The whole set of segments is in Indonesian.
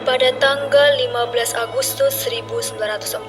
Pada tanggal 15 Agustus 1945,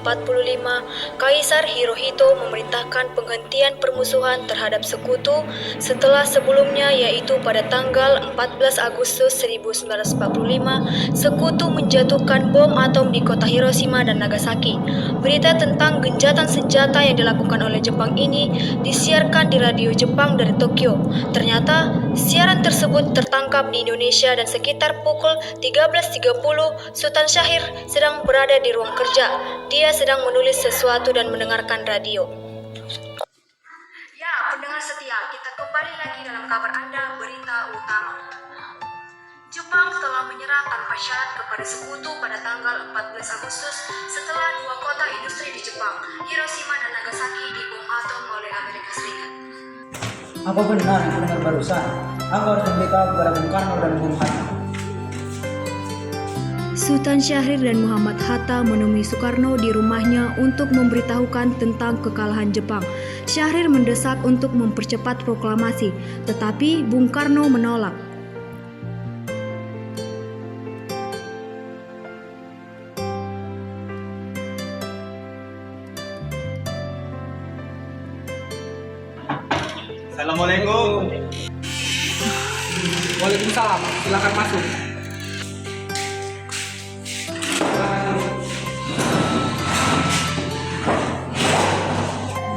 Kaisar Hirohito memerintahkan penghentian permusuhan terhadap sekutu setelah sebelumnya, yaitu pada tanggal 14 Agustus 1945, sekutu menjatuhkan bom atom di kota Hiroshima dan Nagasaki. Berita tentang gencatan senjata yang dilakukan oleh Jepang ini disiarkan di radio Jepang dari Tokyo. Ternyata, siaran tersebut tertangkap di Indonesia dan sekitar pukul 13.30 Sultan Syahrir sedang berada di ruang kerja. Dia sedang menulis sesuatu dan mendengarkan radio. Ya, pendengar setia, kita kembali lagi dalam kabar Anda berita utama. Jepang telah menyerah tanpa syarat kepada sekutu pada tanggal 14 Agustus setelah dua kota industri di Jepang, Hiroshima dan Nagasaki, dibom atom oleh Amerika Serikat. Apa benar yang mendengar barusan? Aku harus memberitahu kepada Bung Karno dan Bung Hatta. Sultan Syahrir dan Muhammad Hatta menemui Soekarno di rumahnya untuk memberitahukan tentang kekalahan Jepang. Syahrir mendesak untuk mempercepat proklamasi, tetapi Bung Karno menolak. Assalamualaikum. Waalaikumsalam, silakan masuk.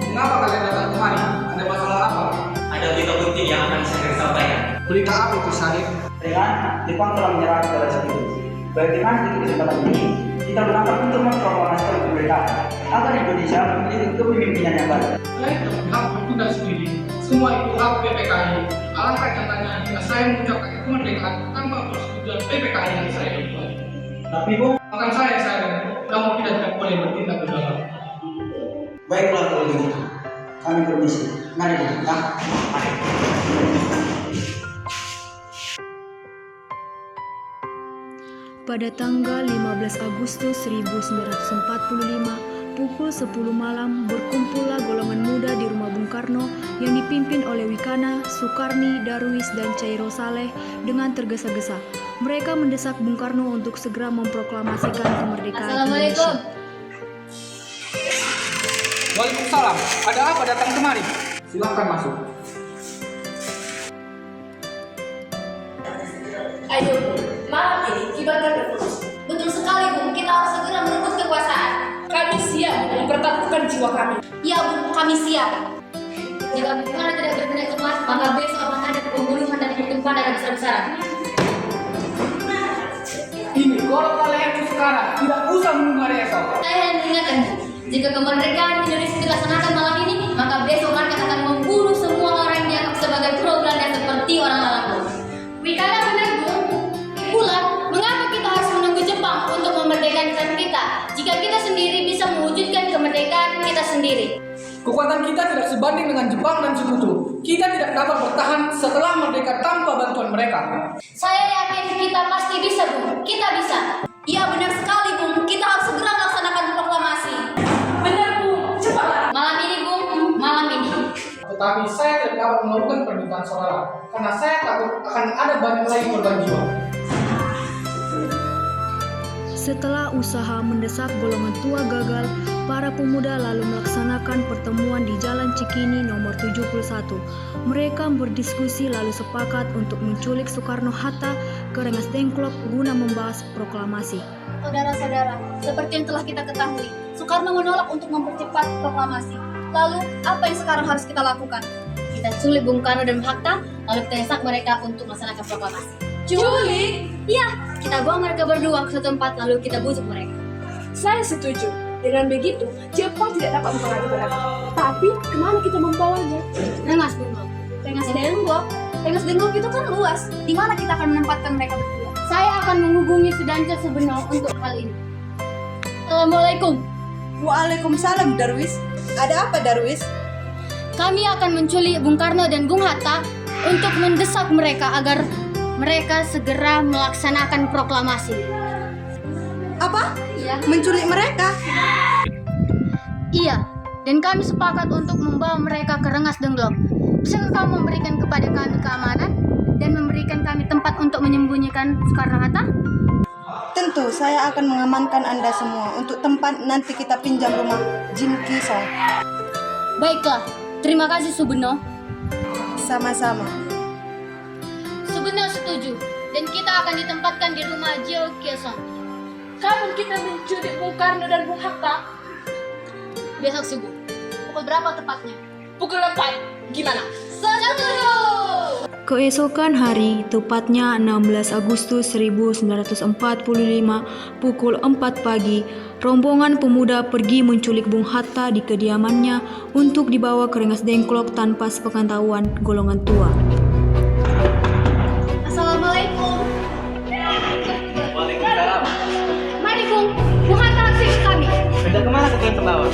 Kenapa kalian datang kemari? Ada masalah apa? Ada berita penting yang akan saya sampaikan. Berita apa itu, Syahrir? Dengan Jepang telah menyerah kepada sekutu. Bagaimana jika kesempatan ini kita gunakan untuk memproklamasikan kemerdekaan agar Indonesia memiliki kepemimpinan yang baru. Saya berhak bertindak sendiri. Semua itu hak PPKI. Alangkah nyatanya jika saya mengucapkan kemerdekaan tanpa persetujuan PPKI yang saya buat. Tapi Bung, Bahkan saya, kamu tidak boleh bertindak gegabah. baiklah kalau begitu. Kami permisi. Mari kita. Pada tanggal 15 Agustus 1945, pukul 10 malam, berkumpullah golongan muda di rumah Bung Karno yang dipimpin oleh Wikana, Sukarni, Darwis, dan Cairo Saleh dengan tergesa-gesa. Mereka mendesak Bung Karno untuk segera memproklamasikan kemerdekaan Indonesia. Waalaikumsalam. Ada apa datang kemari? Silakan masuk. Ayo, malam ini kibarkan revolusi. Betul sekali, Bung. Kita harus segera merebut kekuasaan. Kami siap mempertaruhkan jiwa kami. Ya, Bung, kami siap. Jika Bung tidak bertindak cepat, maka besok akan ada pembunuhan dan pertumpahan yang besar-besaran. Ini kalau kalian sekarang, tidak usah menunggu hari esok. Saya hanya mengingatkan, Bu, jika kemerdekaan Indonesia dilaksanakan malam ini, maka besok mereka akan membunuh semua orang yang dianggap sebagai pro-Belanda seperti orang Malang. Wikana benar, Bu. Pula, mengapa kita harus menunggu Jepang untuk memerdekakan kita, jika kita sendiri bisa mewujudkan kemerdekaan kita sendiri? Kekuatan kita tidak sebanding dengan Jepang dan sekutu. Kita tidak dapat bertahan setelah merdeka tanpa bantuan mereka. Saya yakin kita pasti bisa, Bung. Kita bisa. Iya, benar sekali, Bung. Kita harus segera melaksanakan proklamasi. Benar, Bu. Cepatlah. Malam ini, Bung. Malam ini. Tetapi saya tidak dapat melakukan permintaan saudara, karena saya takut akan ada banyak lagi korban jiwa. Setelah usaha mendesak golongan tua gagal, para pemuda lalu melaksanakan pertemuan di Jalan Cikini nomor 71. Mereka berdiskusi lalu sepakat untuk menculik Soekarno-Hatta ke Rengas Dengklok guna membahas proklamasi. Saudara-saudara, seperti yang telah kita ketahui, Soekarno menolak untuk mempercepat proklamasi. Lalu, apa yang sekarang harus kita lakukan? Kita culik Bung Karno dan Hatta, lalu kita desak mereka untuk melaksanakan proklamasi. Culik? Iya, kita bawa mereka berdua ke suatu tempat, lalu kita bujuk mereka. Saya setuju. Dengan begitu, Jepang tidak dapat mempengaruhi mereka. Tapi, kemana kita membawanya? Rengas Dengklok. Rengas Dengklok itu kan luas. Di mana kita akan menempatkan mereka berdua? Saya akan menghubungi Sudanca Sebenol untuk hal ini. Assalamualaikum. Waalaikumsalam, Darwis. Ada apa, Darwis? Kami akan menculik Bung Karno dan Bung Hatta untuk mendesak mereka agar mereka segera melaksanakan proklamasi. Apa? Iya. Menculik mereka? Iya. Dan kami sepakat untuk membawa mereka ke Rengas Dengklok. Bisakah kamu memberikan kepada kami keamanan dan memberikan kami tempat untuk menyembunyikan Soekarno-Hatta? Tentu saya akan mengamankan Anda semua untuk tempat nanti kita pinjam rumah Jim Kisong. Baiklah, terima kasih Subeno. Sama-sama. Subeno setuju, dan kita akan ditempatkan di rumah Jio Kiesong. Kapan kita menculik Bung Karno dan Bung Hatta? Besok subuh. Pukul berapa tepatnya? Pukul 4. Gimana? Setuju! Keesokan hari, tepatnya 16 Agustus 1945, pukul 4 pagi, rombongan pemuda pergi menculik Bung Hatta di kediamannya untuk dibawa ke Rengas Dengklok tanpa sepengetahuan golongan tua. Assalamualaikum. Waalaikumsalam. Mari Bung, Bung Hatta langsung ke kami. Hendak kemana kalian terbawa?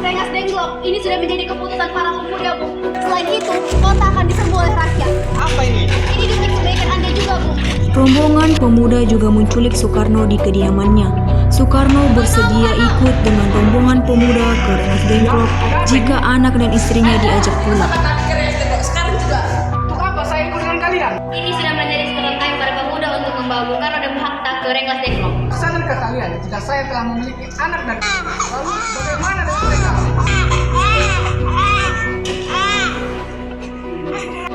Rengas Dengklok, ini sudah menjadi keputusan para pemuda Bung. Selain itu, kota akan diserbu oleh rakyat. Apa ini? Ini demi kebaikan Anda juga Bung. Rombongan pemuda juga menculik Soekarno di kediamannya. Soekarno bersedia ikut dengan rombongan pemuda ke Rengas Dengklok jika anak dan istrinya diajak pulang. Sekarang juga. Untuk apa saya ikut dengan kalian? Ini sudah menjadi stereotip para pemuda untuk membawa Bung Karno dan Bung Hatta ke Rengas Dengklok. Kesanakah kalian jika saya telah memiliki anak dan lalu bagaimana dengan mereka?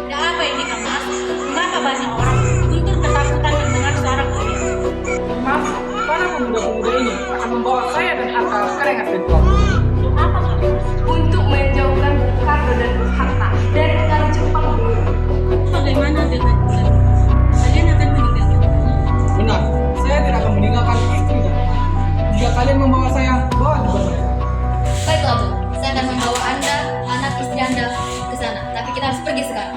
Ada apa ini Kamas? Kenapa banyak orang guntur ketakutan mendengar suara kalian? Maaf, para pemuda-pemuda ini akan membawa saya dan Hatta ke Rengas Dengklok. Untuk apa Kamas? Untuk menjauhkan Bung Karno dan Bung Hatta dari pengaruh Jepang dulu. Bagaimana dengan kalian? Kalian akan meninggalkan kami? Benar, saya tidak akan meninggalkan istri dan anak. Jika kalian membawa saya, bawa juga mereka. Baiklah Bung, saya akan membawa Anda, anak istri Anda ke sana. Tapi kita harus pergi sekarang.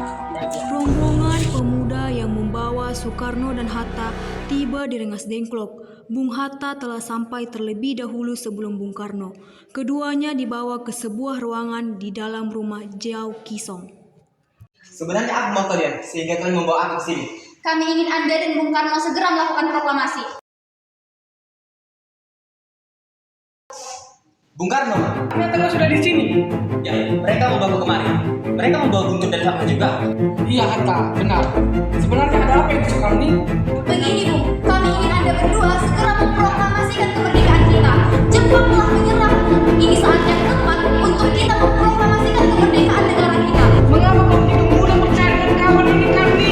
Rombongan pemuda yang membawa Soekarno dan Hatta tiba di Rengas Dengklok. Bung Hatta telah sampai terlebih dahulu sebelum Bung Karno. Keduanya dibawa ke sebuah ruangan di dalam rumah Jio Kisong. Sebenarnya apa mau kalian sehingga kalian membawa aku ke sini? Kami ingin Anda dan Bung Karno segera melakukan proklamasi. Bung Karno? Ternyata sudah di sini. Ya, mereka membawa kemari. Mereka membawa Guntur dan Sakma juga. Iya Hatta, benar. Sebenarnya ada apa yang Soekarno ini? Begini Bung, kami ingin Anda berdua segera memproklamasikan kemerdekaan kita. Jepang telah menyerah. Ini saat yang tepat untuk kita memproklamasikan kemerdekaan negara kita. Mengapa kau begitu mudah percaya dengan kawan ini kami?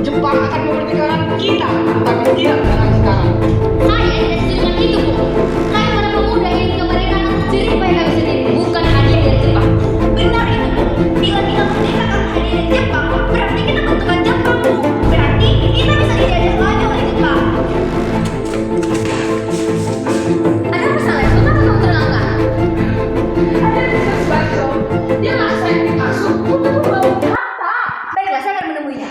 Jepang akan memerdekakan kita, tapi tidak sekarang. Saya tidak setuju dengan itu Bung. Kami para pemuda ingin kemerdekaan untuk diri mereka sendiri, bukan hadiah dari Jepang. Benar itu Bung. Bila kita merdeka karena hadiah dari Jepang, berarti kita bentukan Jepang Bung. Berarti kita bisa dijajah lagi oleh Jepang. Ada masalah? Kenapa kamu terangkan? Ada bisa Banso. Dia nggak saya dimasuk untuk membawa Bung Hatta. Baiklah, saya akan menemuinya.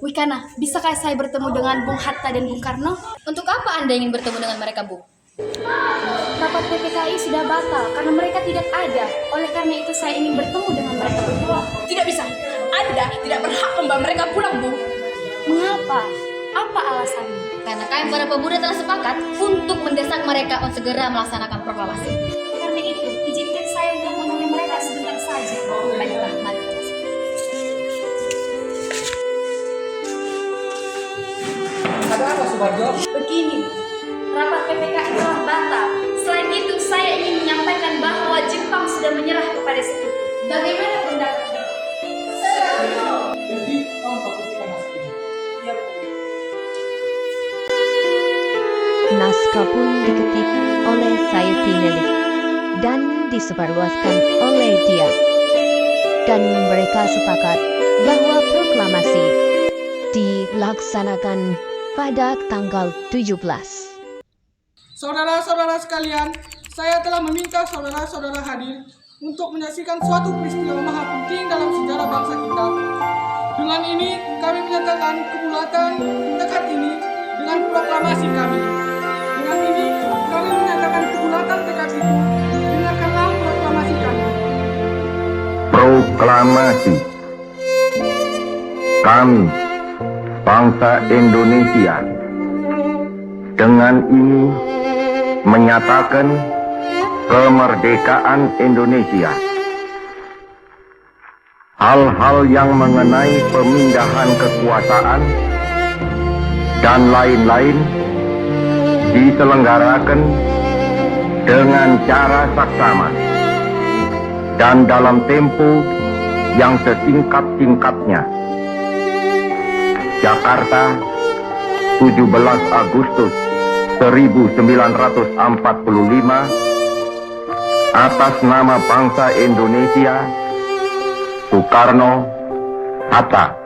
Wikana, bisakah saya bertemu dengan Bung Hatta dan Bung Karno? Untuk apa Anda ingin bertemu dengan mereka, Bung? Rapat PPKI sudah batal karena mereka tidak ada. Oleh karena itu saya ingin bertemu dengan mereka berdua. Tidak bisa. Anda tidak berhak membawa mereka pulang, Bu. Mengapa? Apa alasannya? Karena kami para pemuda telah sepakat untuk mendesak mereka untuk segera melaksanakan proklamasi. Karena itu, izinkan saya untuk menemui mereka sebentar saja. Baiklah, mari. Ada apa Subarjo? Begini, rapat PPKI telah batal. Selain itu, saya ingin menyampaikan bahwa Jepang sudah menyerah kepada sekutu. Bagaimana pendapatnya? Jadi kau takutkan nasib. Ya, Bu. Naskah pun dikutip oleh Sayati Nelik dan disebarluaskan oleh dia. Dan mereka sepakat bahwa proklamasi dilaksanakan pada tanggal 17. Saudara-saudara sekalian, saya telah meminta saudara-saudara hadir untuk menyaksikan suatu peristiwa maha penting dalam sejarah bangsa kita. Dengan ini, kami menyatakan kebulatan tekad ini dengan proklamasi kami. Dengan ini, kami menyatakan kebulatan tekad itu. Dengarkanlah proklamasi kami. Proklamasi. Kami, bangsa Indonesia, dengan ini menyatakan kemerdekaan Indonesia. Hal-hal yang mengenai pemindahan kekuasaan dan lain-lain diselenggarakan dengan cara saksama dan dalam tempo yang sesingkat-singkatnya. Jakarta, 17 Agustus 1945, atas nama bangsa Indonesia, Soekarno, Hatta.